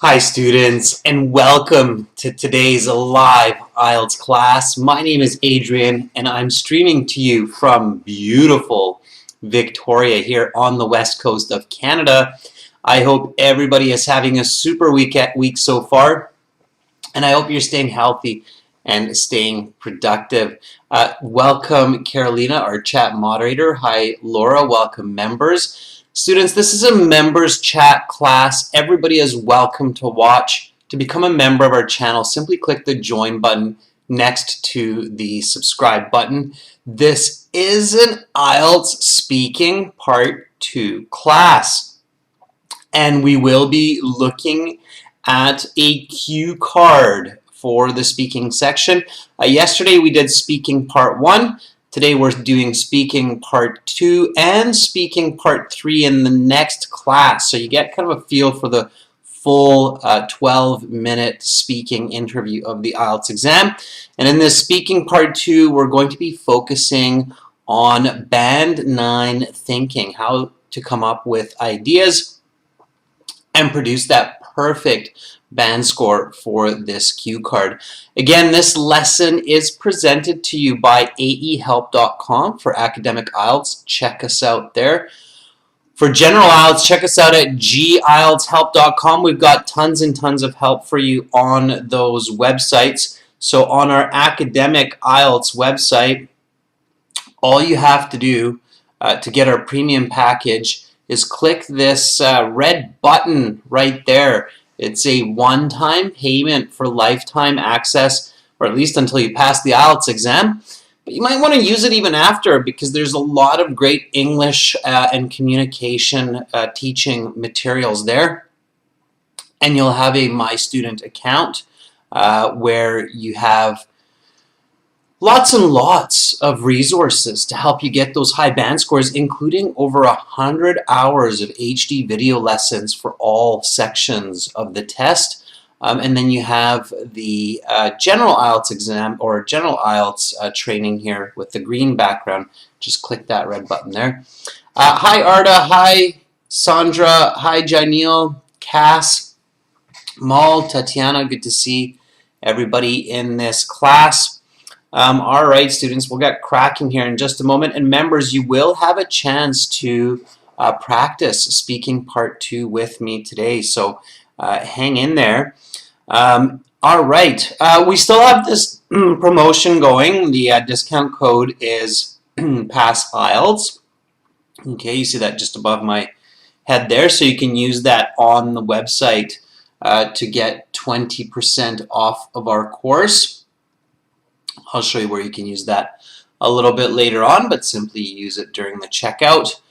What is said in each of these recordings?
Hi students, and welcome to today's live IELTS class. My name is Adrian and I'm streaming to you from beautiful Victoria here on the west coast of Canada. I hope everybody is having a super week so far, and I hope you're staying healthy and staying productive. Welcome Carolina, our chat moderator. Hi Laura, welcome members. Students, this is a members chat class. Everybody is welcome to watch. To become a member of our channel, simply click the join button next to the subscribe button. This is an IELTS speaking part 2 class, and we will be looking at a cue card for the speaking section. Yesterday we did speaking part 1. Today we're doing speaking part 2 and speaking part 3 in the next class. So you get kind of a feel for the full 12-minute speaking interview of the IELTS exam. And in this speaking part 2, we're going to be focusing on Band 9 thinking, how to come up with ideas and produce that perfect band score for this cue card. Again, this lesson is presented to you by aehelp.com for academic IELTS. Check us out there. For general IELTS, check us out at gieltshelp.com. We've got tons and tons of help for you on those websites. So on our academic IELTS website, all you have to do to get our premium package is click this red button right there. It's a one-time payment for lifetime access, or at least until you pass the IELTS exam. But you might want to use it even after, because there's a lot of great English and communication teaching materials there. And you'll have a My Student account where you have lots and lots of resources to help you get those high band scores, including over 100 hours of HD video lessons for all sections of the test. And then you have the general IELTS exam, or general IELTS training here with the green background. Just click that red button there. Hi Arda, hi Sandra, hi Janil, Cass, Mal, Tatiana, good to see everybody in this class. All right, students, we'll get cracking here in just a moment. And members, you will have a chance to practice speaking part 2 with me today. So hang in there. All right, we still have this promotion going. The discount code is Pass IELTS. Okay, you see that just above my head there. So you can use that on the website to get 20% off of our course. I'll show you where you can use that a little bit later on, but simply use it during the checkout.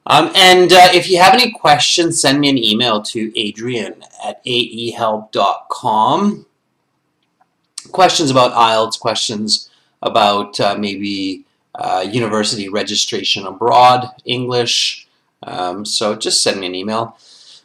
If you have any questions, send me an email to adrian@aehelp.com. Questions about IELTS, questions about maybe university registration abroad, English. So just send me an email.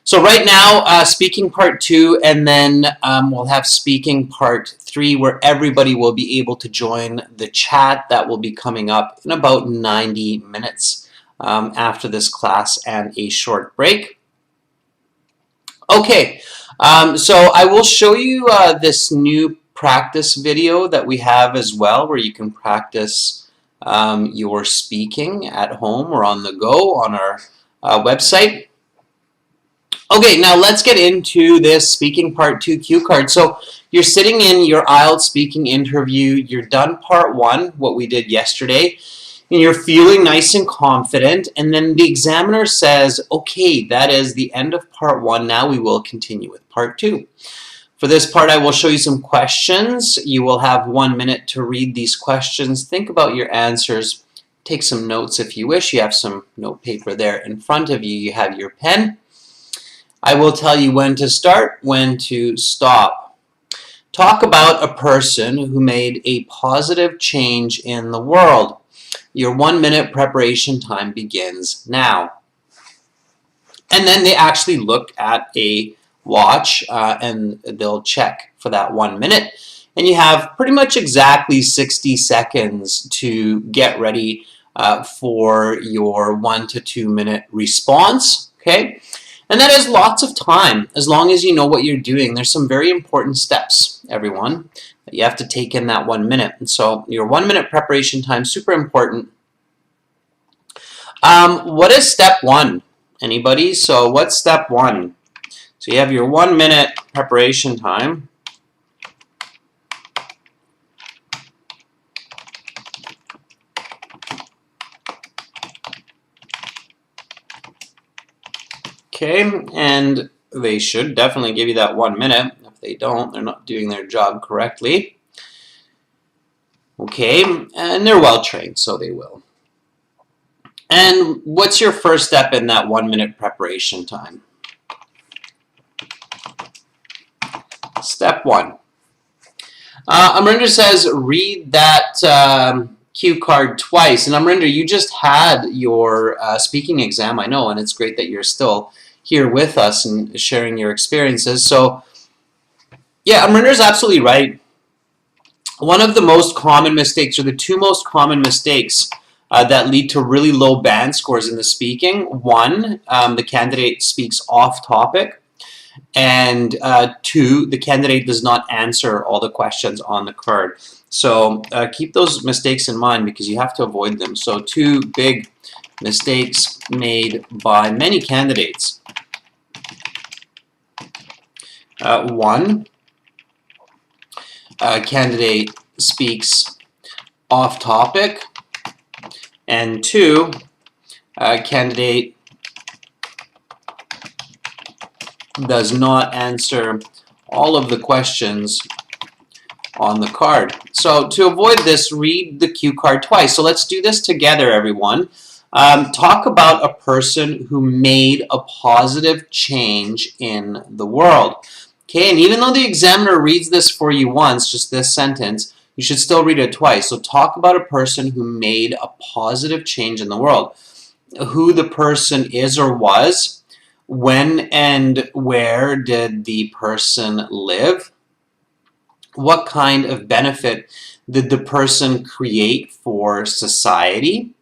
So right now, speaking part 2, and then we'll have speaking part 3, where everybody will be able to join the chat. That will be coming up in about 90 minutes after this class and a short break. Okay, so I will show you this new practice video that we have as well, where you can practice your speaking at home or on the go on our website. Okay, now let's get into this speaking part 2 cue card. So you're sitting in your IELTS speaking interview. You're done part 1, what we did yesterday, and you're feeling nice and confident. And then the examiner says, okay, that is the end of part 1. Now we will continue with part 2. For this part, I will show you some questions. You will have 1 minute to read these questions. Think about your answers. Take some notes if you wish. You have some note paper there in front of you. You have your pen. I will tell you when to start, when to stop. Talk about a person who made a positive change in the world. Your 1 minute preparation time begins now. And then they actually look at a watch and they'll check for that 1 minute. And you have pretty much exactly 60 seconds to get ready for your 1 to 2 minute response. Okay? And that is lots of time, as long as you know what you're doing. There's some very important steps, everyone, that you have to take in that 1 minute. And so your 1 minute preparation time, super important. What is step one? Anybody? So what's step one? So you have your 1 minute preparation time. Okay, and they should definitely give you that 1 minute. If they don't, they're not doing their job correctly. Okay, and they're well trained, so they will. And what's your first step in that 1 minute preparation time? Step one. Amrinder says, read that cue card twice. And Amrinder, you just had your speaking exam, I know, and it's great that you're still here with us and sharing your experiences. So, yeah, Amrinder's absolutely right. One of the most common mistakes, or the two most common mistakes that lead to really low band scores in the speaking, one, the candidate speaks off topic, and two, the candidate does not answer all the questions on the card. So keep those mistakes in mind because you have to avoid them. So two big mistakes made by many candidates. One, candidate speaks off topic, and two, candidate does not answer all of the questions on the card. So to avoid this, read the cue card twice. So let's do this together, everyone. Talk about a person who made a positive change in the world. Okay, and even though the examiner reads this for you once, just this sentence, you should still read it twice. So talk about a person who made a positive change in the world. Who the person is or was, when and where did the person live, what kind of benefit did the person create for society,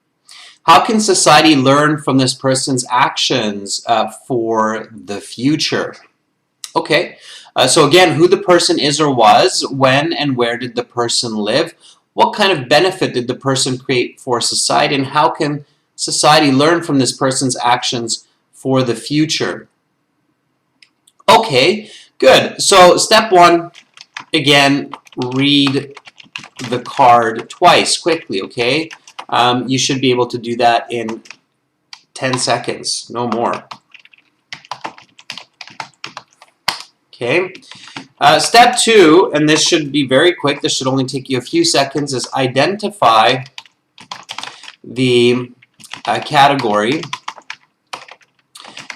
how can society learn from this person's actions for the future. Okay, so again, who the person is or was, when and where did the person live, what kind of benefit did the person create for society, and how can society learn from this person's actions for the future. Okay, good. So step one, again, read the card twice quickly, okay? You should be able to do that in 10 seconds, no more. Okay. Step two, and this should be very quick, this should only take you a few seconds, is identify the category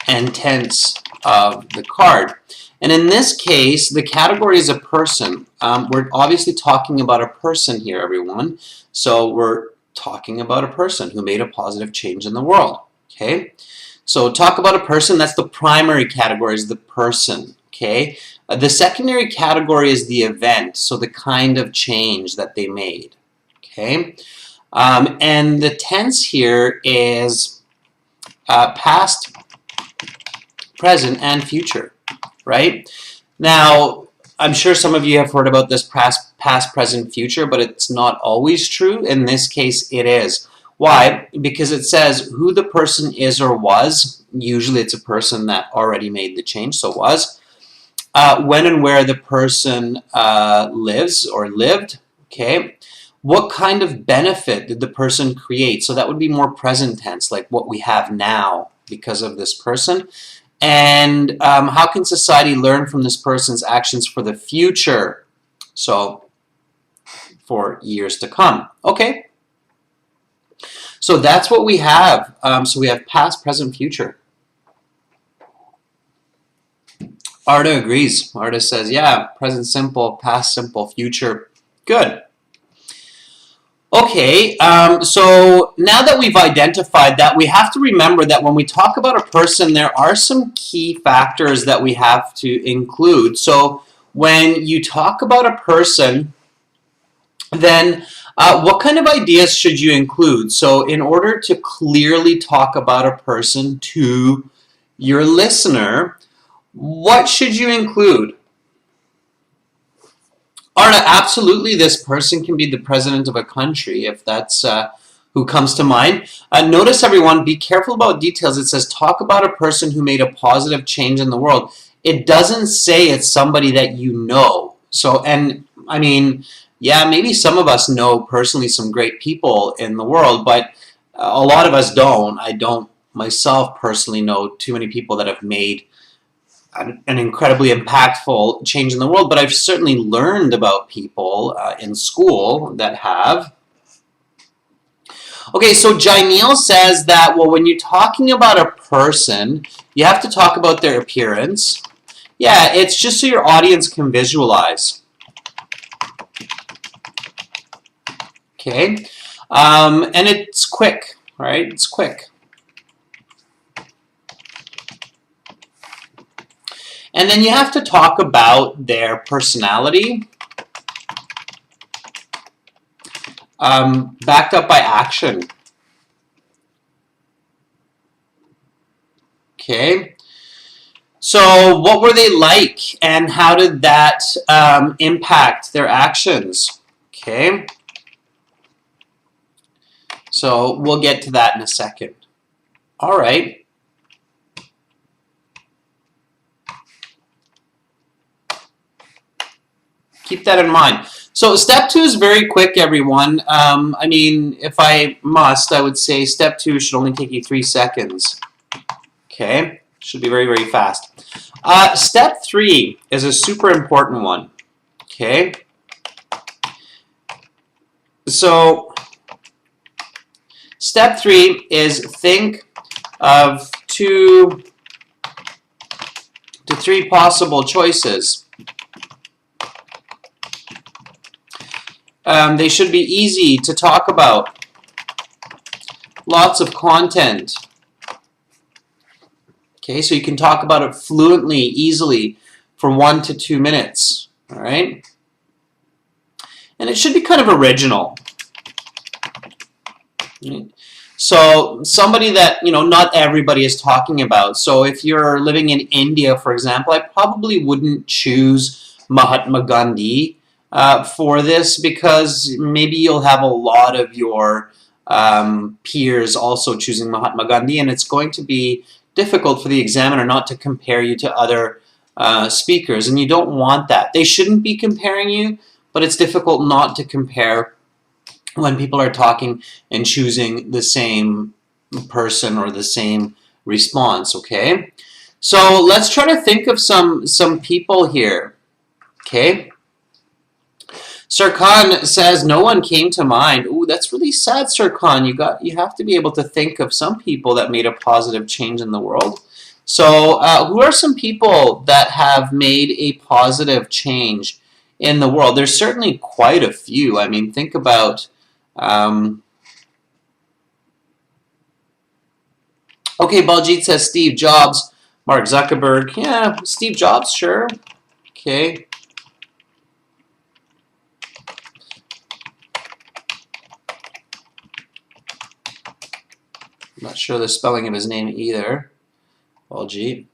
and tense of the card. And in this case, the category is a person. We're obviously talking about a person here, everyone. So we're talking about a person who made a positive change in the world. Okay. So talk about a person. That's the primary category, is the person. Okay. The secondary category is the event. So the kind of change that they made. Okay. And the tense here is past, present, and future, right? Now, I'm sure some of you have heard about this past, present, future, but it's not always true. In this case, it is. Why? Because it says who the person is or was. Usually it's a person that already made the change, so was. When and where the person lives or lived, okay? What kind of benefit did the person create? So that would be more present tense, like what we have now because of this person. And how can society learn from this person's actions for the future? So for years to come. Okay. So that's what we have. So we have past, present, future. Arda agrees. Arda says, yeah, present simple, past simple, future. Good. Okay, so now that we've identified that, we have to remember that when we talk about a person, there are some key factors that we have to include. So when you talk about a person, then what kind of ideas should you include? So in order to clearly talk about a person to your listener, what should you include? Arna, absolutely, this person can be the president of a country if that's who comes to mind. Notice, everyone, be careful about details. It says, talk about a person who made a positive change in the world. It doesn't say it's somebody that you know. So, and I mean, yeah, maybe some of us know personally some great people in the world, but a lot of us don't. I don't myself personally know too many people that have made an incredibly impactful change in the world, but I've certainly learned about people in school that have. Okay, so Jainil says that, well, when you're talking about a person, you have to talk about their appearance. Yeah, it's just so your audience can visualize. Okay, and it's quick, right? It's quick. And then you have to talk about their personality, backed up by action. Okay, so what were they like, and how did that impact their actions? Okay, so we'll get to that in a second. All right. Keep that in mind. So step 2 is very quick, everyone. I mean, if I must, I would say step 2 should only take you 3 seconds. Okay, should be very, very fast. Step 3 is a super important one. Okay, so step 3 is think of 2 to 3 possible choices. They should be easy to talk about. Lots of content. Okay, so you can talk about it fluently, easily, for 1 to 2 minutes. All right? And it should be kind of original. Right? So somebody that, you know, not everybody is talking about. So if you're living in India, for example, I probably wouldn't choose Mahatma Gandhi for this, because maybe you'll have a lot of your peers also choosing Mahatma Gandhi, and it's going to be difficult for the examiner not to compare you to other speakers, and you don't want that. They shouldn't be comparing you, but it's difficult not to compare when people are talking and choosing the same person or the same response, okay? So let's try to think of some people here, okay? Sir Khan says no one came to mind. Ooh, that's really sad, Sir Khan. You have to be able to think of some people that made a positive change in the world. So who are some people that have made a positive change in the world? There's certainly quite a few. I mean, think about okay, Baljit says Steve Jobs, Mark Zuckerberg. Yeah, Steve Jobs, sure. Okay. I'm not sure the spelling of his name either. Baljit.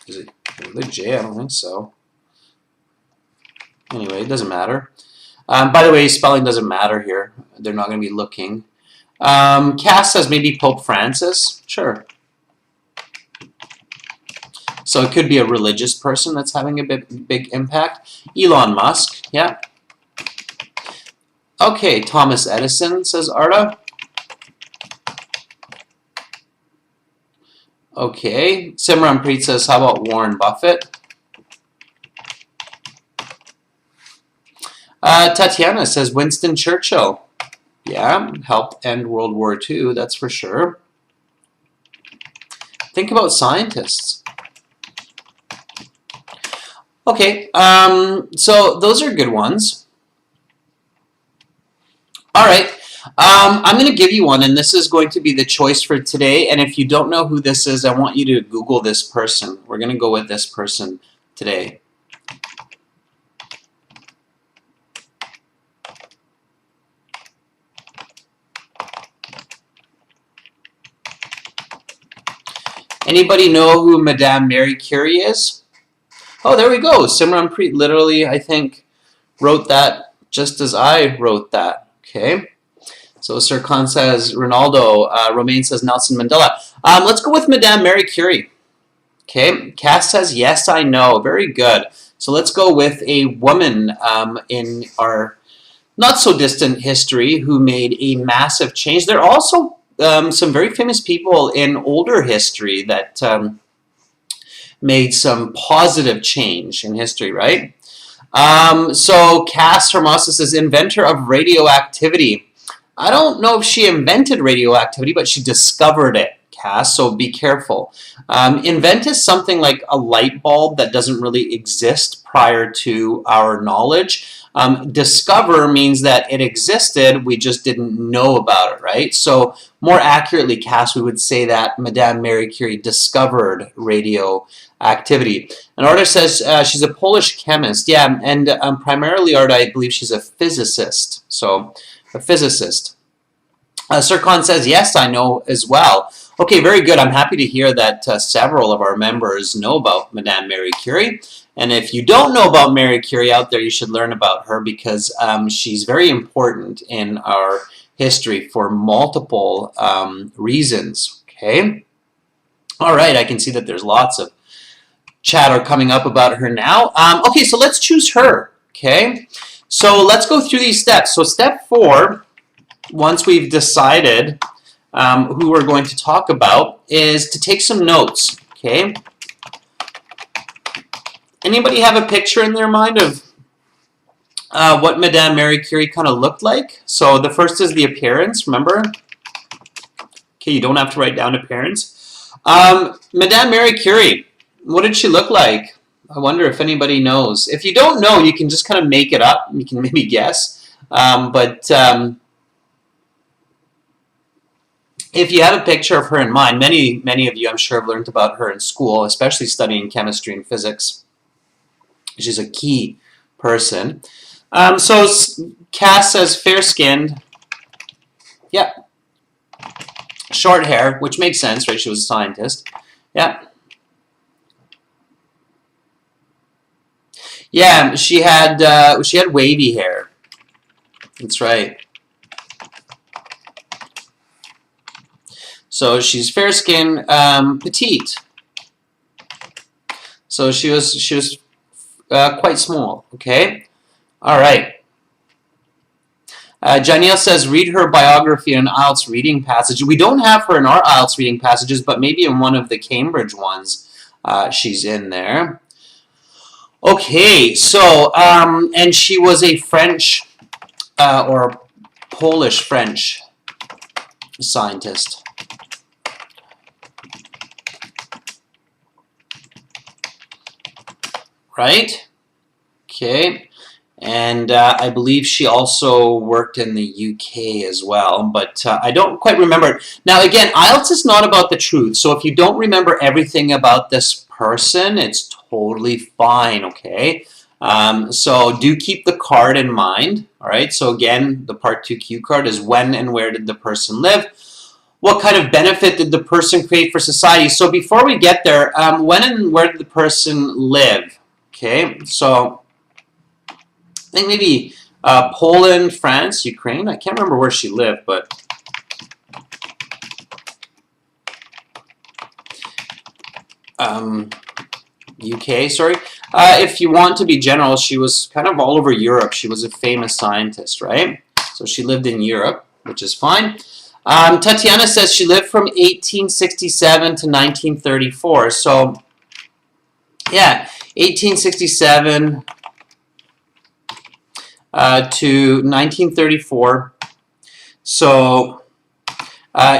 Is it with a J? I don't think so. Anyway, it doesn't matter. By the way, spelling doesn't matter here. They're not going to be looking. Cass says maybe Pope Francis. Sure. So it could be a religious person that's having a big impact. Elon Musk, yeah. Okay, Thomas Edison, says Arda. Okay, Simranpreet says, how about Warren Buffett? Tatiana says Winston Churchill. Yeah, helped end World War II, that's for sure. Think about scientists. Okay, so those are good ones. All right, I'm going to give you one, and this is going to be the choice for today. And if you don't know who this is, I want you to Google this person. We're going to go with this person today. Anybody know who Madame Marie Curie is? Oh, there we go. Simranpreet literally, I think, wrote that just as I wrote that. Okay. So Sir Khan says Ronaldo. Romain says Nelson Mandela. Let's go with Madame Marie Curie. Okay. Cass says yes, I know. Very good. So let's go with a woman in our not so distant history who made a massive change. There are also some very famous people in older history that made some positive change in history, right? So Cass Hermosa says inventor of radioactivity. I don't know if she invented radioactivity, but she discovered it, Cass, so be careful. Invent is something like a light bulb that doesn't really exist prior to our knowledge. Discover means that it existed, we just didn't know about it, right? So more accurately, Cass, we would say that Madame Marie Curie discovered radioactivity. And Arda says she's a Polish chemist. Yeah, and primarily, Arda, I believe she's a physicist. So a physicist. Sir Khan says, yes, I know as well. Okay, very good. I'm happy to hear that several of our members know about Madame Marie Curie. And if you don't know about Marie Curie out there, you should learn about her because she's very important in our history for multiple reasons. Okay? All right, I can see that there's lots of chatter coming up about her now. Okay, so let's choose her. Okay? So let's go through these steps. So step 4, once we've decided who we're going to talk about, is to take some notes. Okay? Anybody have a picture in their mind of what Madame Marie Curie kind of looked like? So the first is the appearance, remember? Okay, you don't have to write down appearance. Madame Marie Curie, what did she look like? I wonder if anybody knows. If you don't know, you can just kind of make it up. You can maybe guess. If you have a picture of her in mind, many of you, I'm sure, have learned about her in school, especially studying chemistry and physics. She's a key person. So Cass says fair-skinned. Yep. Short hair, which makes sense, right? She was a scientist. Yep. Yeah, she had wavy hair. That's right. So she's fair-skinned, petite. So she was quite small. Okay. All right. Janelle says, read her biography in an IELTS reading passage. We don't have her in our IELTS reading passages, but maybe in one of the Cambridge ones she's in there. Okay, so, and she was a French or Polish-French scientist. Right? Okay. And I believe she also worked in the UK as well, but I don't quite remember. Now, again, IELTS is not about the truth, so if you don't remember everything about this person, it's totally fine, okay? So do keep the card in mind, all right? So again, the Part 2 cue card is when and where did the person live? What kind of benefit did the person create for society? So before we get there, when and where did the person live? Okay, so I think maybe Poland, France, Ukraine. I can't remember where she lived, but UK, sorry. If you want to be general, she was kind of all over Europe. She was a famous scientist, right? So she lived in Europe, which is fine. Tatiana says she lived from 1867 to 1934. So, yeah, 1867 to 1934. So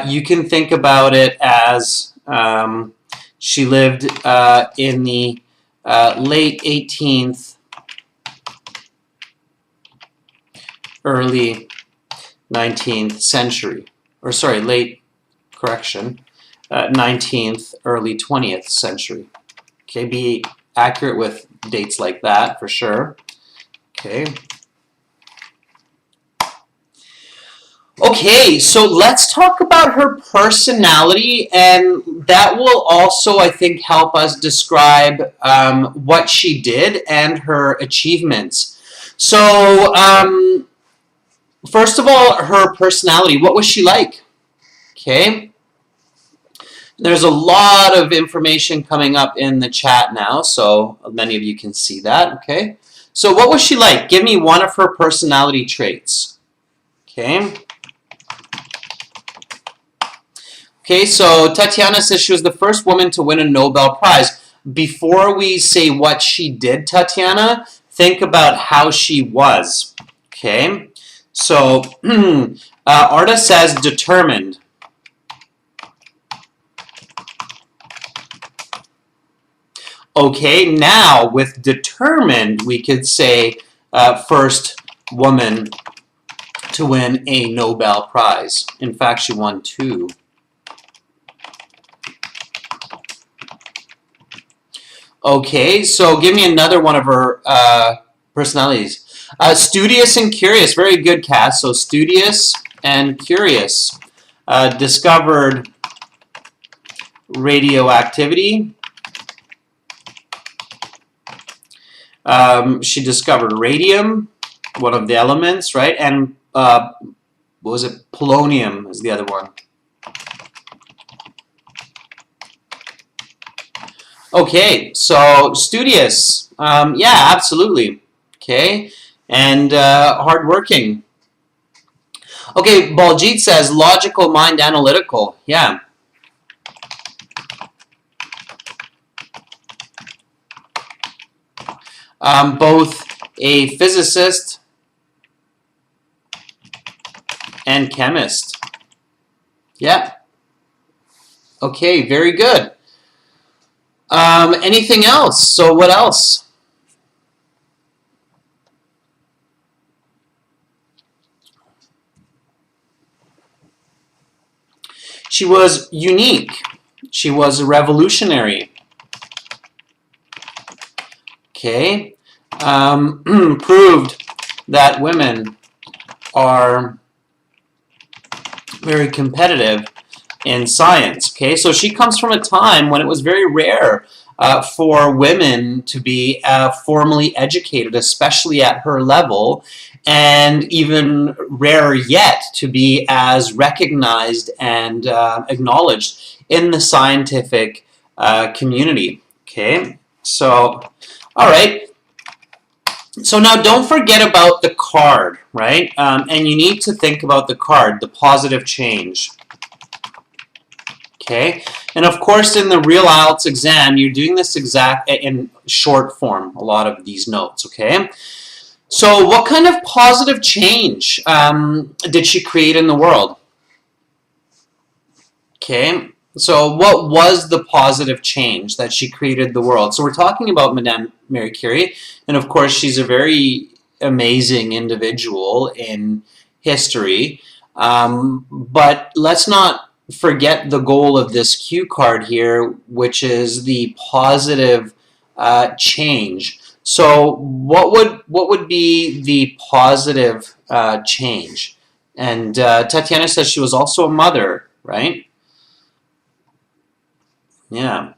you can think about it as she lived in the late 18th, early 19th century. Or sorry, late, correction, 19th, early 20th century. Okay, be accurate with dates like that for sure. Okay. Okay, so let's talk about her personality, and that will also, I think, help us describe what she did and her achievements. So, first of all, her personality. What was she like? Okay. There's a lot of information coming up in the chat now, so many of you can see that. Okay. So, what was she like? Give me one of her personality traits. Okay. Okay, so Tatiana says she was the first woman to win a Nobel Prize. Before we say what she did, Tatiana, think about how she was. Okay, so Arda says determined. Okay, now with determined, we could say first woman to win a Nobel Prize. In fact, she won 2. Okay, so give me another one of her personalities. Studious and curious. Very good, Cass. So studious and curious. Discovered radioactivity. She discovered radium, one of the elements, right? And what was it? Polonium is the other one. Okay, so studious, yeah, absolutely. Okay, and hardworking. Okay, Baljit says logical mind, analytical. Yeah. Both a physicist and chemist. Yeah. Okay, very good. Anything else? So what else? She was unique. She was revolutionary. Okay. Proved that women are very competitive in science. Okay, so she comes from a time when it was very rare for women to be formally educated, especially at her level, and even rarer yet to be as recognized and acknowledged in the scientific community. Okay, so, all right. So now don't forget about the card, right? And you need to think about the card, the positive change. Okay, and of course in the real IELTS exam, you're doing this exact in short form, a lot of these notes, okay? So what kind of positive change did she create in the world? Okay, so what was the positive change that she created in the world? So we're talking about Madame Marie Curie, and of course she's a very amazing individual in history, but let's not forget the goal of this cue card here, which is the positive change. So what would be the positive change? And Tatiana says she was also a mother, right? Yeah.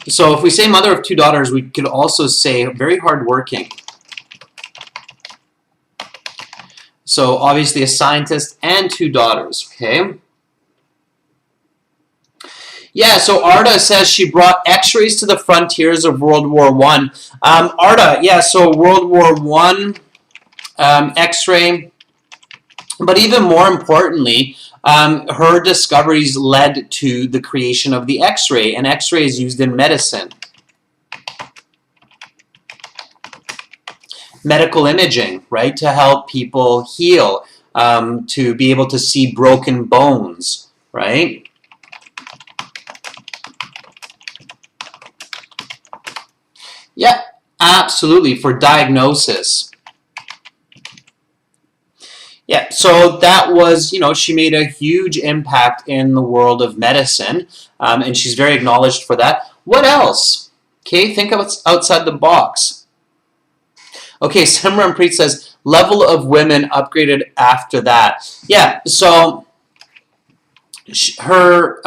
So if we say mother of 2 daughters, we could also say very hardworking. So obviously a scientist and 2 daughters, okay? Yeah, so Arda says she brought x-rays to the frontiers of World War I. Arda, yeah, so World War I, x-ray, but even more importantly, her discoveries led to the creation of the x-ray, and x-ray is used in medicine. Medical imaging, right, to help people heal, to be able to see broken bones, right? Yeah, absolutely, for diagnosis. Yeah, so that was, you know, she made a huge impact in the world of medicine, and she's very acknowledged for that. What else? Okay, think of outside the box. Okay, Simranpreet says, level of women upgraded after that. Yeah, so her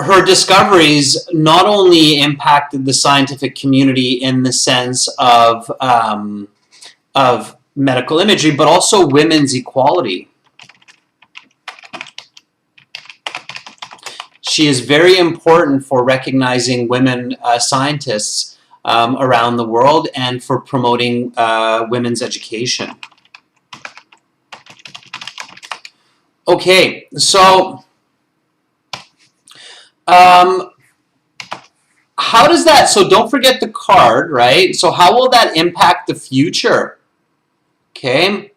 her discoveries not only impacted the scientific community in the sense of medical imagery, but also women's equality. She is very important for recognizing women scientists around the world and for promoting women's education. Okay, so how does that, so don't forget the card, right? So how will that impact the future? Okay.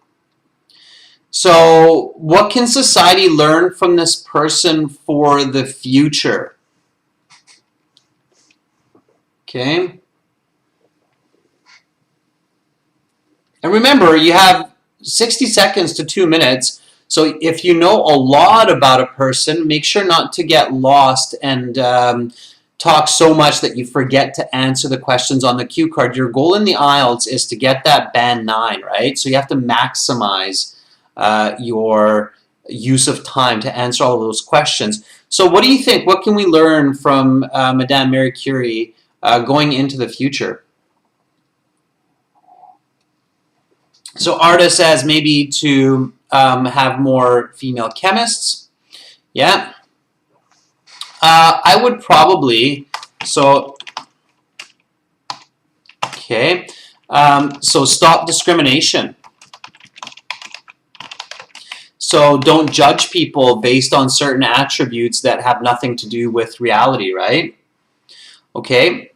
So what can society learn from this person for the future? Okay. And remember, you have 60 seconds to 2 minutes. So if you know a lot about a person, make sure not to get lost and talk so much that you forget to answer the questions on the cue card. Your goal in the IELTS is to get that band 9, right? So you have to maximize your use of time to answer all of those questions. So what do you think? What can we learn from Madame Marie Curie going into the future? So Arda says maybe to have more female chemists. Yeah. I would probably, so, okay, so stop discrimination. So don't judge people based on certain attributes that have nothing to do with reality, right? Okay.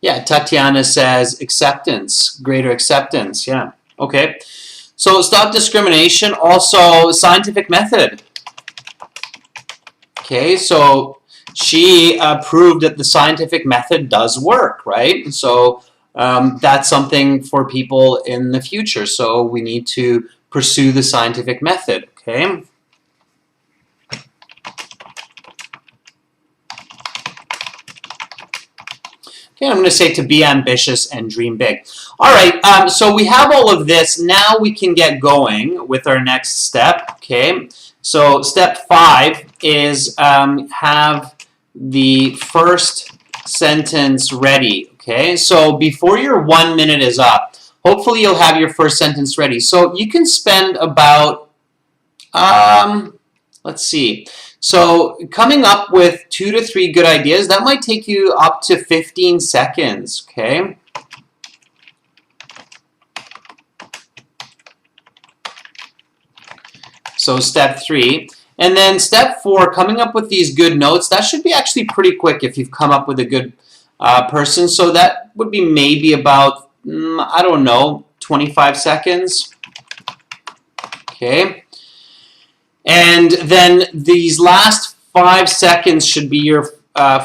Yeah, Tatiana says acceptance, greater acceptance, yeah. Okay. So stop discrimination, also scientific method. Okay, so she proved that the scientific method does work, right? So that's something for people in the future. So we need to pursue the scientific method, okay? Okay, I'm going to say to be ambitious and dream big. All right, so we have all of this. Now we can get going with our next step, okay? So step 5 is have the first sentence ready, okay? So before your 1 minute is up, hopefully you'll have your first sentence ready. So you can spend about, let's see. So coming up with 2 to 3 good ideas, that might take you up to 15 seconds, okay? So step 3. And then step 4, coming up with these good notes, that should be actually pretty quick if you've come up with a good person. So that would be maybe about, I don't know, 25 seconds. Okay. And then these last 5 seconds should be your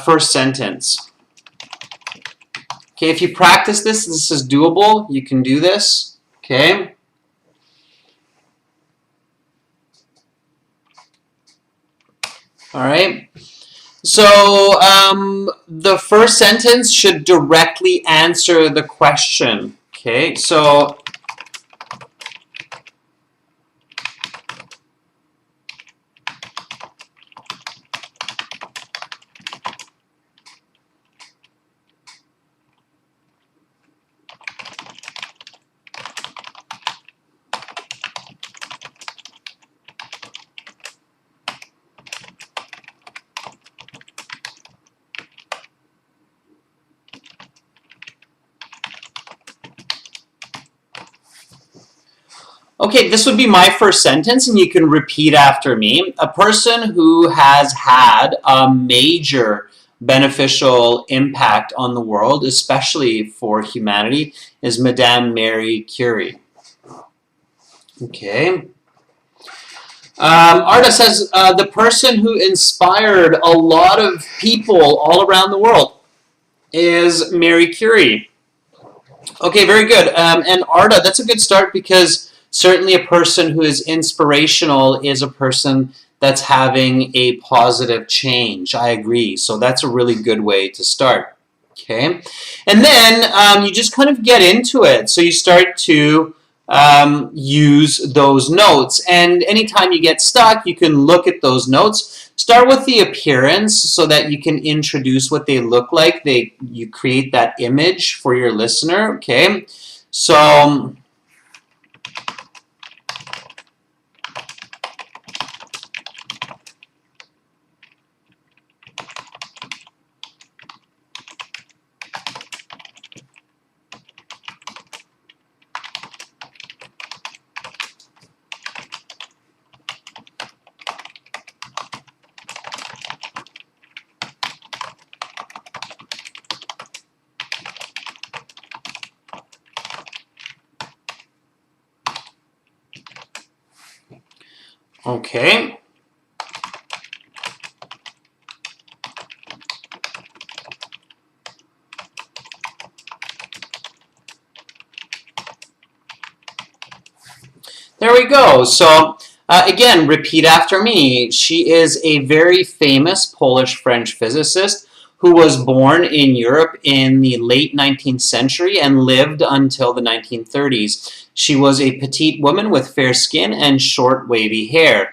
first sentence. Okay, if you practice this, this is doable. You can do this. Okay. All right. So the first sentence should directly answer the question. Okay, so okay, this would be my first sentence, and you can repeat after me. A person who has had a major beneficial impact on the world, especially for humanity, is Madame Marie Curie. Okay. Arda says, the person who inspired a lot of people all around the world is Marie Curie. Okay, very good. And Arda, that's a good start because certainly a person who is inspirational is a person that's having a positive change. I agree. So that's a really good way to start. Okay, and then you just kind of get into it. So you start to use those notes, and anytime you get stuck, you can look at those notes. Start with the appearance so that you can introduce what they look like. You create that image for your listener. Okay, so okay. There we go. So again, repeat after me. She is a very famous Polish-French physicist who was born in Europe in the late 19th century and lived until the 1930s. She was a petite woman with fair skin and short, wavy hair.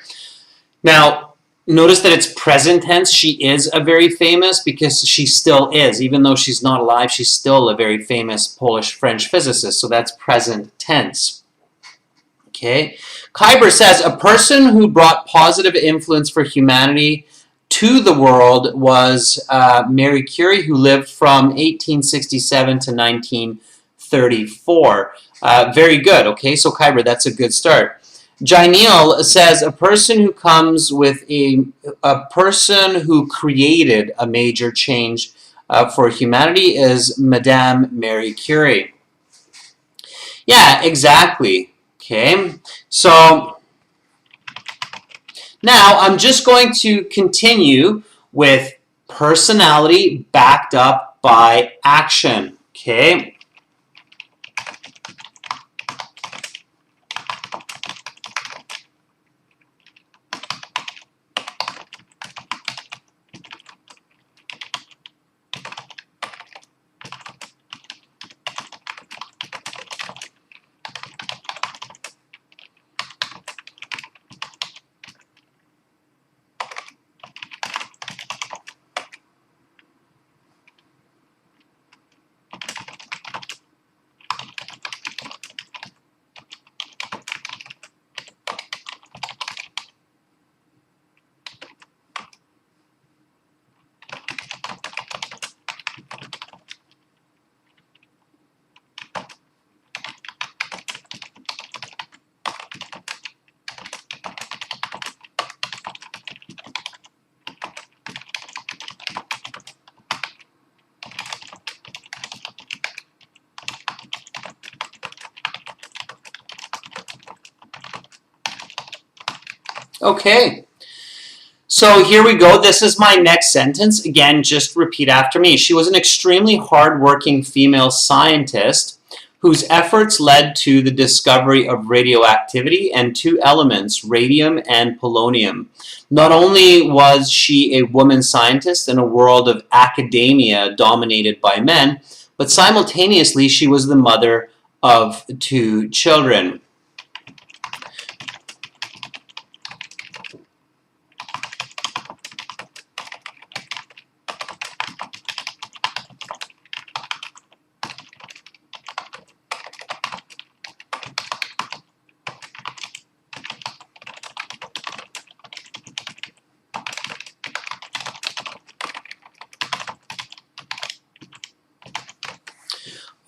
Now, notice that it's present tense. She is a very famous because she still is. Even though she's not alive, she's still a very famous Polish-French physicist. So that's present tense. Okay. Khyber says, a person who brought positive influence for humanity to the world was Marie Curie, who lived from 1867 to 1934. Very good. Okay, so Khyber, that's a good start. Jainil says, a person who comes with a person who created a major change for humanity is Madame Marie Curie. Yeah, exactly. Okay, so now I'm just going to continue with personality backed up by action. Okay. Okay. So here we go. This is my next sentence. Again, just repeat after me. She was an extremely hardworking female scientist whose efforts led to the discovery of radioactivity and two elements, radium and polonium. Not only was she a woman scientist in a world of academia dominated by men, but simultaneously she was the mother of two children.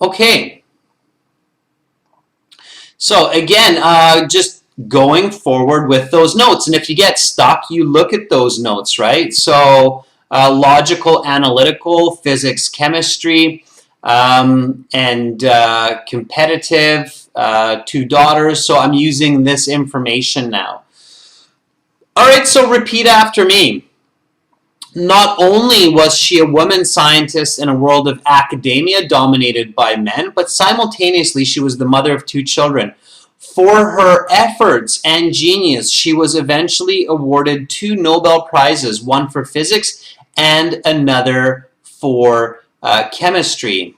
Okay, so again, just going forward with those notes. And if you get stuck, you look at those notes, right? So logical, analytical, physics, chemistry, and competitive, two daughters. So I'm using this information now. All right, so repeat after me. Not only was she a woman scientist in a world of academia dominated by men, but simultaneously she was the mother of two children. For her efforts and genius, she was eventually awarded two Nobel Prizes, one for physics and another for chemistry.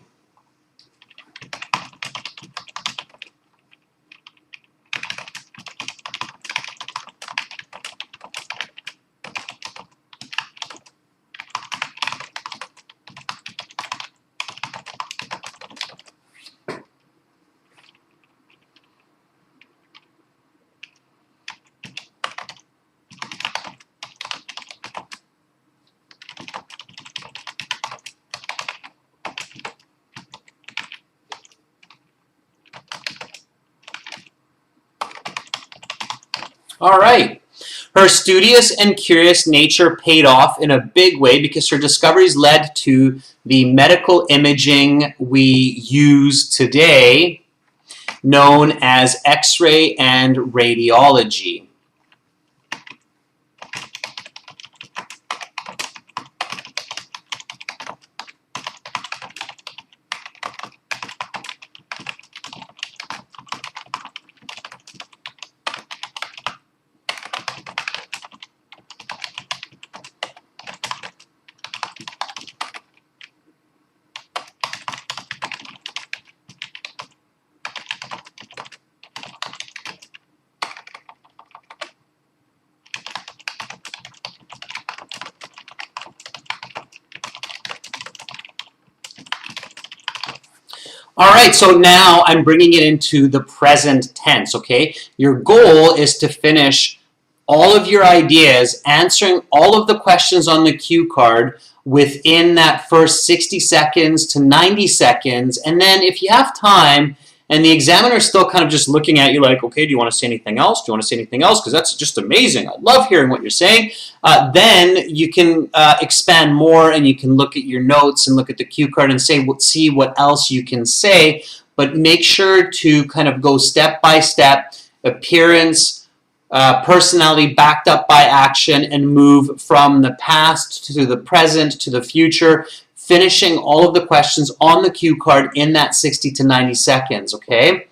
All right. Her studious and curious nature paid off in a big way because her discoveries led to the medical imaging we use today, known as X-ray and radiology. All right, so now I'm bringing it into the present tense, okay? Your goal is to finish all of your ideas, answering all of the questions on the cue card within that first 60 seconds to 90 seconds. And then if you have time and the examiner is still kind of just looking at you like, okay, do you want to say anything else? Do you want to say anything else? Because that's just amazing. I love hearing what you're saying. Then you can expand more and you can look at your notes and look at the cue card and see what else you can say. But make sure to kind of go step by step, appearance, personality backed up by action, and move from the past to the present to the future, finishing all of the questions on the cue card in that 60 to 90 seconds, okay?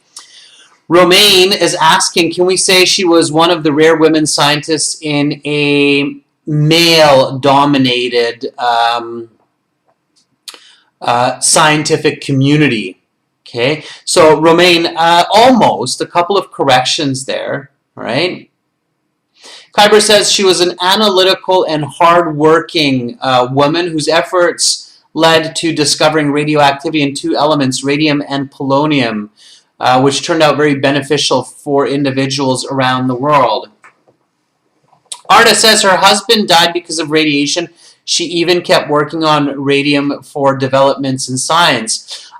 Romaine is asking, can we say she was one of the rare women scientists in a male-dominated scientific community? Okay, so Romaine, almost, a couple of corrections there, right? Khyber says she was an analytical and hard-working woman whose efforts led to discovering radioactivity in two elements, radium and polonium, which turned out very beneficial for individuals around the world. Arda says her husband died because of radiation. She even kept working on radium for developments in science.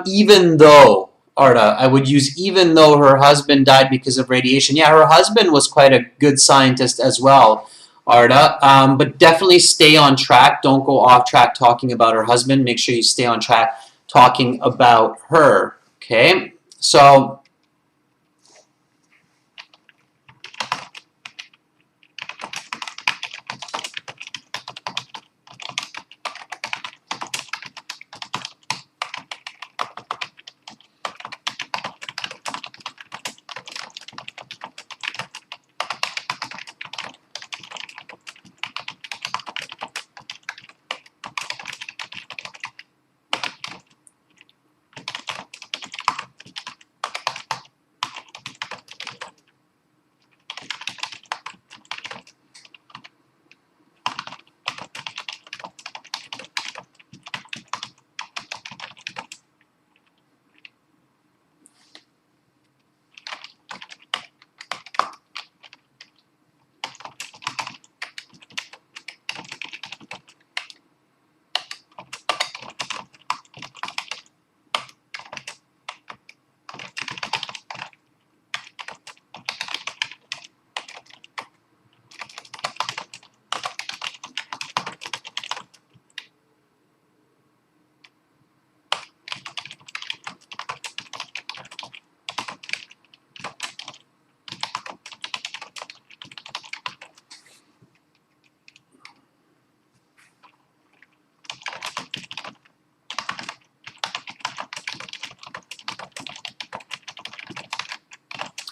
Even though, Arda, I would use even though her husband died because of radiation. Yeah, her husband was quite a good scientist as well, Arda. But definitely stay on track. Don't go off track talking about her husband. Make sure you stay on track talking about her. Okay, so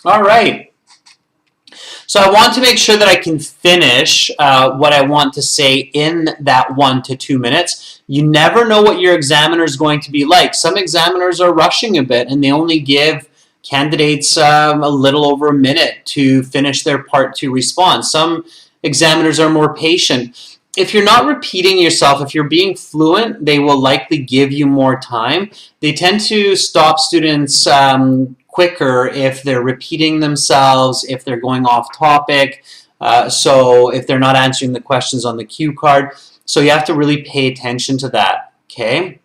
all right. So I want to make sure that I can finish what I want to say in that 1 to 2 minutes. You never know what your examiner is going to be like. Some examiners are rushing a bit and they only give candidates a little over a minute to finish their part 2 response. Some examiners are more patient. If you're not repeating yourself, if you're being fluent, they will likely give you more time. They tend to stop students quicker if they're repeating themselves, if they're going off topic, so if they're not answering the questions on the cue card. So you have to really pay attention to that, okay?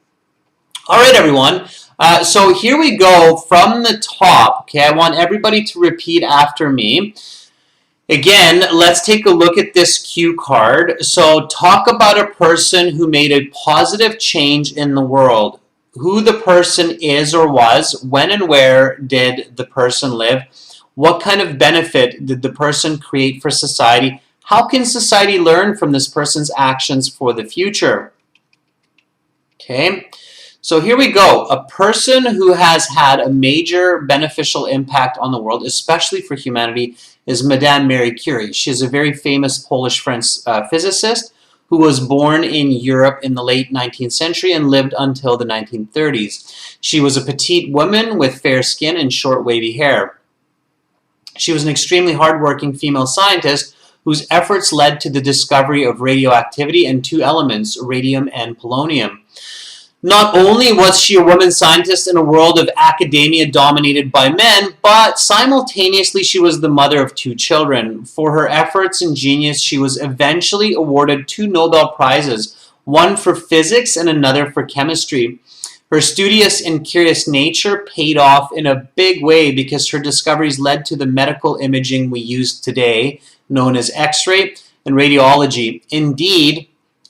All right, everyone. So here we go from the top, okay? I want everybody to repeat after me. Again, let's take a look at this cue card. So talk about a person who made a positive change in the world. Who the person is or was, when and where did the person live, what kind of benefit did the person create for society, how can society learn from this person's actions for the future? Okay, so here we go. A person who has had a major beneficial impact on the world, especially for humanity, is Madame Marie Curie. She is a very famous Polish-French physicist who was born in Europe in the late 19th century and lived until the 1930s. She was a petite woman with fair skin and short wavy hair. She was an extremely hardworking female scientist whose efforts led to the discovery of radioactivity and 2 elements, radium and polonium. Not only was she a woman scientist in a world of academia dominated by men, but simultaneously she was the mother of 2 children. For her efforts and genius, she was eventually awarded 2 Nobel Prizes, one for physics and another for chemistry. Her studious and curious nature paid off in a big way because her discoveries led to the medical imaging we use today, known as X-ray and radiology. Indeed,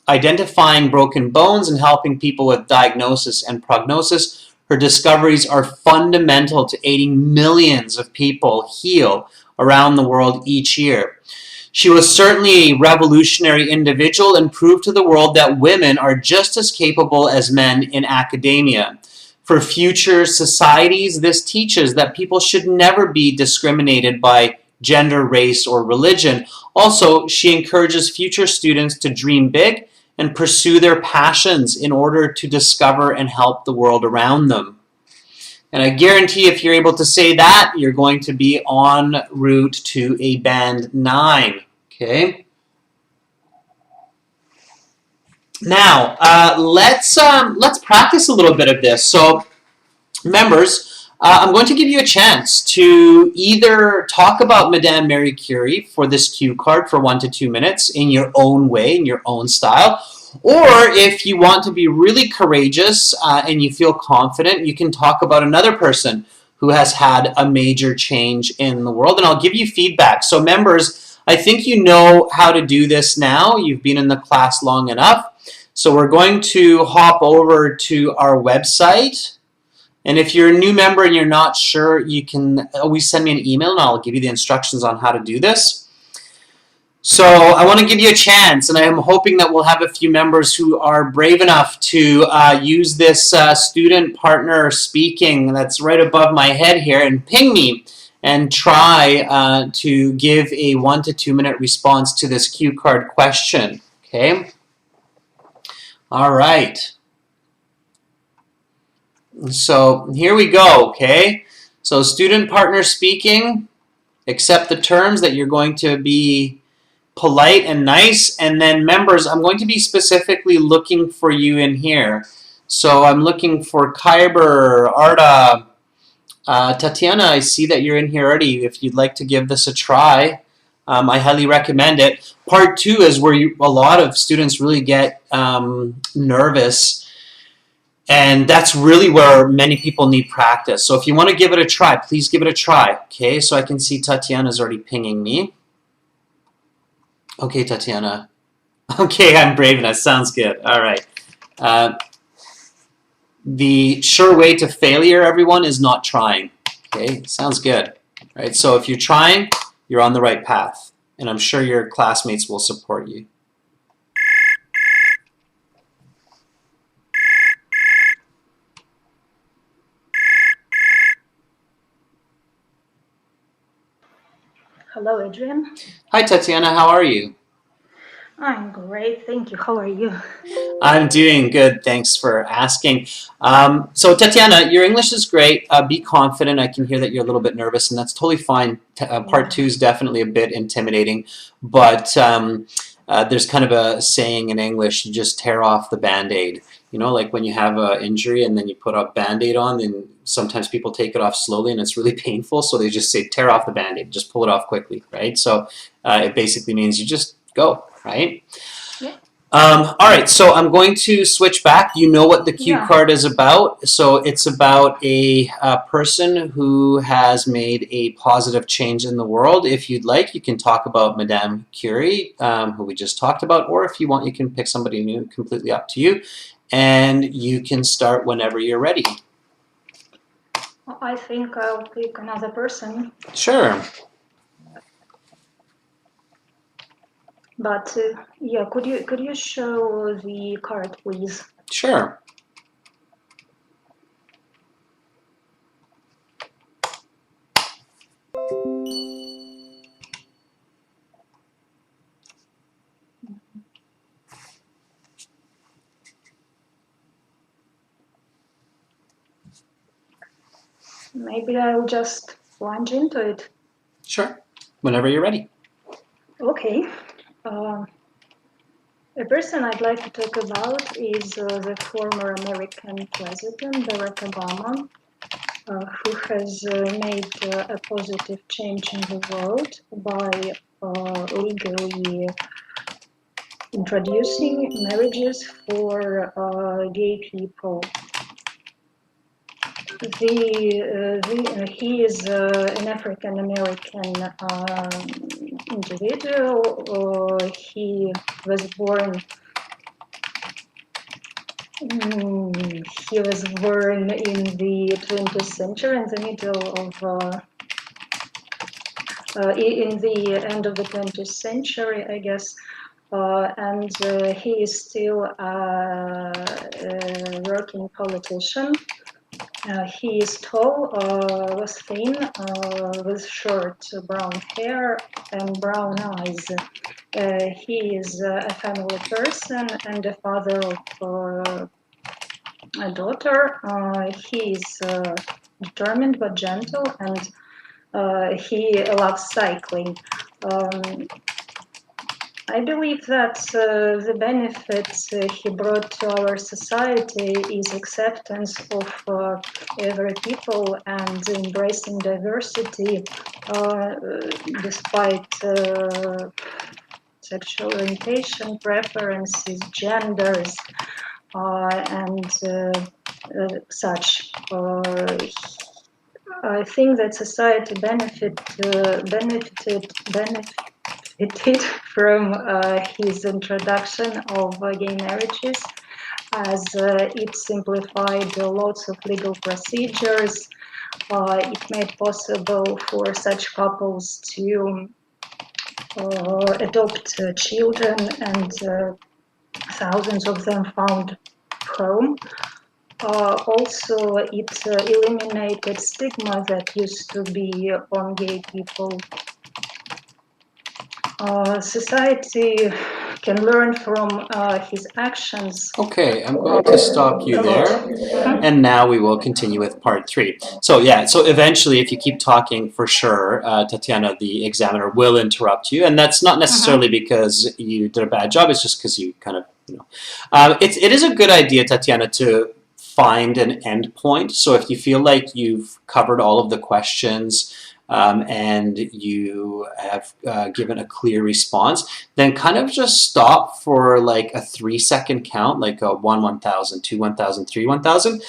identifying broken bones and helping people with diagnosis and prognosis, her discoveries are fundamental to aiding millions of people heal around the world each year. She was certainly a revolutionary individual and proved to the world that women are just as capable as men in academia. For future societies, this teaches that people should never be discriminated by gender, race, or religion. Also, she encourages future students to dream big and pursue their passions in order to discover and help the world around them. And I guarantee if you're able to say that, you're going to be en route to a band 9. Okay. Now, let's practice a little bit of this. So, members, I'm going to give you a chance to either talk about Madame Marie Curie for this cue card for 1 to 2 minutes in your own way, in your own style, or if you want to be really courageous and you feel confident, you can talk about another person who has had a major change in the world, and I'll give you feedback. So members, I think you know how to do this now. You've been in the class long enough. So we're going to hop over to our website. And if you're a new member and you're not sure, you can always send me an email and I'll give you the instructions on how to do this. So I want to give you a chance, and I'm hoping that we'll have a few members who are brave enough to use this student partner speaking that's right above my head here and ping me and try to give a 1 to 2 minute response to this cue card question. Okay? All right. So here we go, okay? So student partner speaking, accept the terms that you're going to be polite and nice, and then members, I'm going to be specifically looking for you in here. So I'm looking for Kyber, Arda, Tatiana, I see that you're in here already. If you'd like to give this a try, I highly recommend it. Part 2 is where a lot of students really get nervous, and that's really where many people need practice. So if you want to give it a try, please give it a try. Okay, so I can see Tatiana's already pinging me. Okay, Tatiana. Okay, I'm brave enough. Sounds good. All right. The sure way to failure, everyone, is not trying. Okay, sounds good. All right, so if you're trying, you're on the right path. And I'm sure your classmates will support you. Hello, Adrian. Hi, Tatiana. How are you? I'm great, thank you. How are you? I'm doing good. Thanks for asking. So, Tatiana, your English is great. Be confident. I can hear that you're a little bit nervous, and that's totally fine. Part two Yeah. is definitely a bit intimidating, but there's kind of a saying in English: you just tear off the band-aid. You know, like when you have an injury and then you put a band-aid on, and sometimes people take it off slowly and it's really painful, so they just say tear off the band-aid, just pull it off quickly, right? So it basically means you just go, right? Yeah. All right, so I'm going to switch back. You know what the cue Yeah. card is about. So it's about a person who has made a positive change in the world. If you'd like, you can talk about Madame Curie, who we just talked about, or if you want, you can pick somebody new, completely up to you. And you can start whenever you're ready. I think I'll pick another person, Sure. but yeah, could you show the card, please? Sure. Maybe I'll just plunge into it. Sure. Whenever you're ready. Okay. Uh, a person I'd like to talk about is the former American President Barack Obama, who has made a positive change in the world by legally introducing marriages for gay people. He is an African American individual. He was born. He was born in the 20th century, in the middle of. In the end of the 20th century, I guess, and he is still a working politician. He is tall, was thin, with short brown hair and brown eyes. He is a family person and a father of a daughter. He is determined but gentle, and he loves cycling. Um, I believe that the benefits he brought to our society is acceptance of every people and embracing diversity despite sexual orientation, preferences, genders, and such. I think that society benefited from his introduction of gay marriages, as it simplified lots of legal procedures. It made possible for such couples to adopt children, and thousands of them found home. Also, it eliminated stigma that used to be on gay people. Society can learn from his actions Okay, I'm going to stop you a lot. there, and now we will continue with part three. So yeah, so eventually, if you keep talking, for sure, Tatiana, the examiner will interrupt you, and that's not necessarily because you did a bad job. It's just because you kind of, it is a good idea, Tatiana, to find an end point. So if you feel like you've covered all of the questions. And you have given a clear response, then kind of just stop for like a 3 second count, like a 1 1000, 2 1000, 3 1000.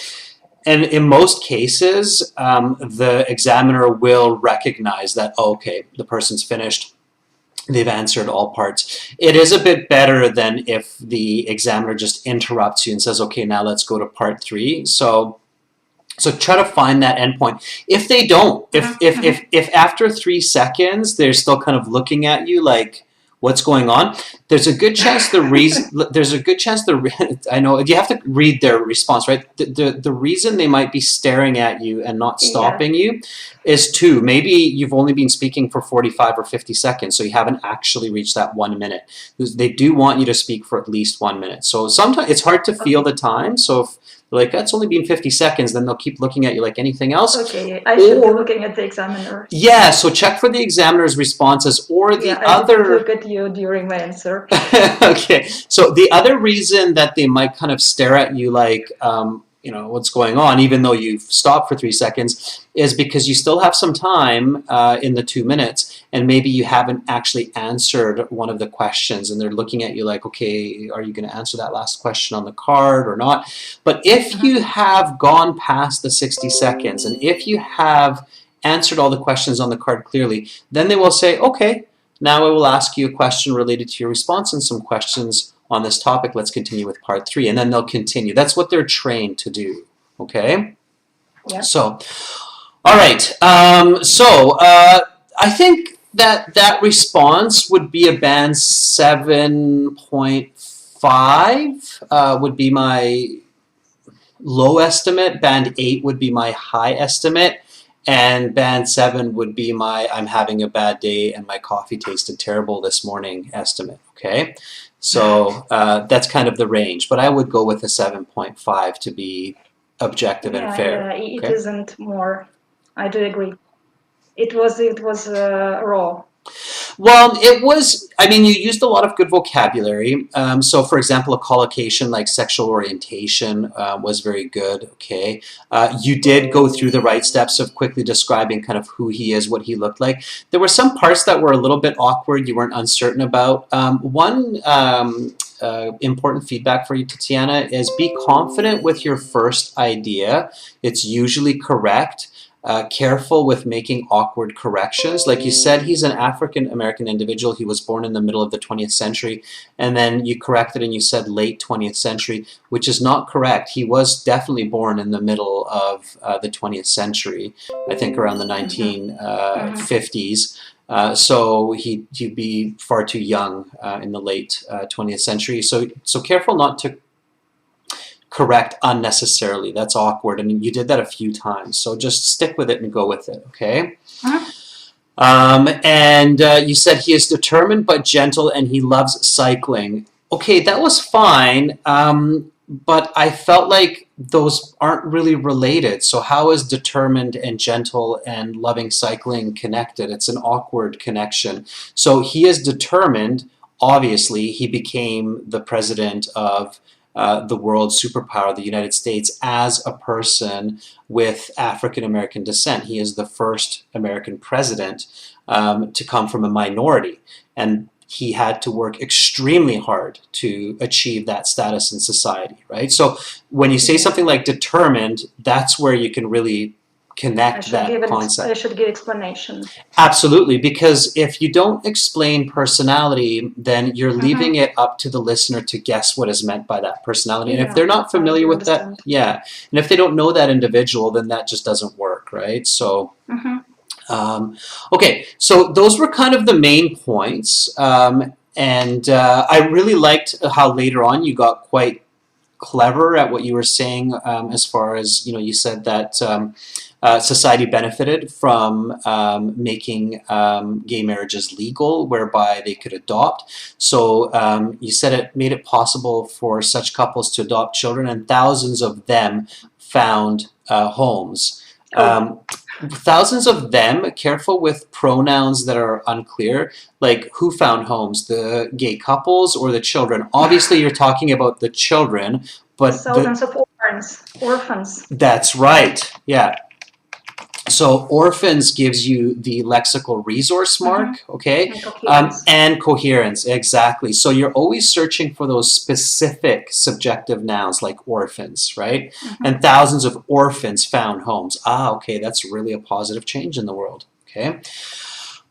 And in most cases, the examiner will recognize that, oh, okay, the person's finished. They've answered all parts. It is a bit better than if the examiner just interrupts you and says, okay, now let's go to part three. So try to find that endpoint. If they don't, if after 3 seconds they're still kind of looking at you like, what's going on. There's a good chance the reason. There's a good chance I know you have to read their response, right? The reason they might be staring at you and not stopping you is two. Maybe you've only been speaking for 45 or 50 seconds, so you haven't actually reached that 1 minute. They do want you to speak for at least 1 minute. So sometimes it's hard to feel the time. So if like, that's only been 50 seconds, then they'll keep looking at you like anything else. Okay, I should be looking at the examiner. Yeah, so check for the examiner's responses or the other... I didn't look at you during my answer. Okay, so the other reason that they might kind of stare at you like, what's going on, even though you've stopped for 3 seconds, is because you still have some time in the 2 minutes, and maybe you haven't actually answered one of the questions, and they're looking at you like, okay, are you going to answer that last question on the card or not? But if you have gone past the 60 seconds, and if you have answered all the questions on the card clearly, then they will say, okay, now I will ask you a question related to your response and some questions on this topic. Let's continue with part 3, and then they'll continue. That's what they're trained to do, okay? Yeah. So, all right. I think that response would be a band 7.5 would be my low estimate. Band 8 would be my high estimate. And band 7 would be my I'm having a bad day and my coffee tasted terrible this morning estimate, okay? So that's kind of the range. But I would go with a 7.5 to be objective and fair. Yeah, it isn't more. I do agree. It was raw. Well, it was, I mean, you used a lot of good vocabulary. So, for example, a collocation like sexual orientation was very good, okay? You did go through the right steps of quickly describing kind of who he is, what he looked like. There were some parts that were a little bit awkward, you weren't uncertain about. One important feedback for you, Tatiana, is be confident with your first idea. It's usually correct. Careful with making awkward corrections. Like you said, he's an African-American individual. He was born in the middle of the 20th century, and then you corrected and you said late 20th century, which is not correct. He was definitely born in the middle of the 20th century, I think around the 1950s. So he'd be far too young in the late 20th century. So careful not to correct unnecessarily. That's awkward, and you did that a few times. So just stick with it and go with it, okay? And you said he is determined but gentle and he loves cycling. Okay, that was fine, but I felt like those aren't really related. So how is determined and gentle and loving cycling connected? It's an awkward connection. So he is determined. Obviously, he became the president of the world superpower, the United States, as a person with African-American descent. He is the first American president to come from a minority, and he had to work extremely hard to achieve that status in society, right? So when you say something like determined, that's where you can really connect that concept. I should give explanation. Absolutely, because if you don't explain personality, then you're leaving it up to the listener to guess what is meant by that personality. And if they're not familiar with that, and if they don't know that individual, then that just doesn't work, right? So, okay, so those were kind of the main points. And I really liked how later on you got quite clever at what you were saying as far as, you said that society benefited from making gay marriages legal, whereby they could adopt. So you said it made it possible for such couples to adopt children, and thousands of them found homes. Thousands of them, careful with pronouns that are unclear, like who found homes, the gay couples or the children. Obviously, you're talking about the children, but thousands of orphans. That's right, yeah. So orphans gives you the lexical resource mark, okay? And coherence, exactly. So you're always searching for those specific subjective nouns like orphans, right? And thousands of orphans found homes. Okay, that's really a positive change in the world, okay?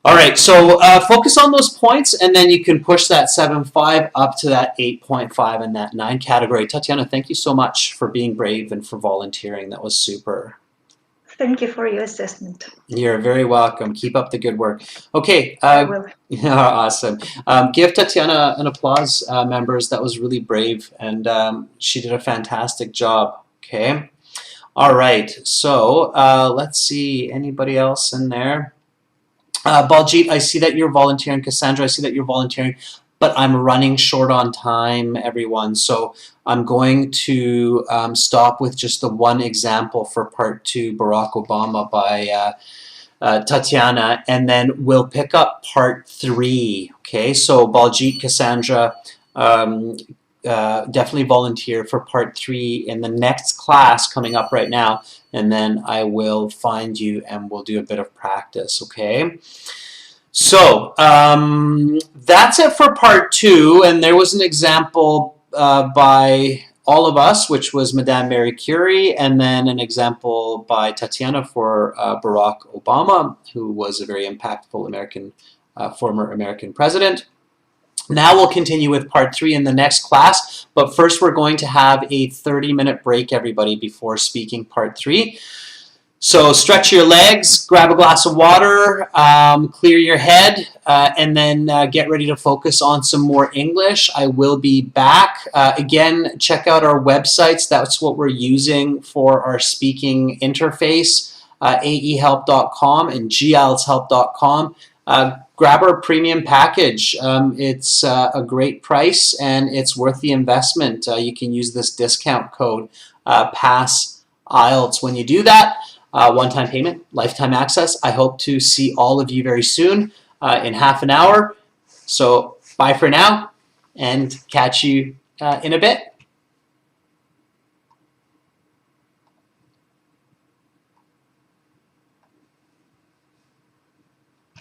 All right, so focus on those points, and then you can push that 7.5 up to that 8.5 and that 9 category. Tatiana, thank you so much for being brave and for volunteering. That was super. Thank you for your assessment. You're very welcome. Keep up the good work. Okay. I will. Awesome. Give Tatiana an applause, members. That was really brave, and she did a fantastic job. Okay. All right. So let's see. Anybody else in there? Baljit, I see that you're volunteering. Cassandra, I see that you're volunteering, but I'm running short on time, everyone. So I'm going to stop with just the one example for part 2, Barack Obama by Tatiana, and then we'll pick up part 3. Okay, so Baljit, Cassandra, definitely volunteer for part 3 in the next class coming up right now, and then I will find you and we'll do a bit of practice. Okay. So that's it for part 2, and there was an example by all of us, which was Madame Marie Curie, and then an example by Tatiana for Barack Obama, who was a very impactful former American president. Now we'll continue with part 3 in the next class, but first we're going to have a 30-minute break, everybody, before speaking part 3. So stretch your legs, grab a glass of water, clear your head, and then get ready to focus on some more English. I will be back. Again, check out our websites. That's what we're using for our speaking interface, aehelp.com and gieltshelp.com. Grab our premium package. It's a great price and it's worth the investment. You can use this discount code, PASS IELTS, when you do that. One-time payment, lifetime access. I hope to see all of you very soon in half an hour. So bye for now and catch you in a bit.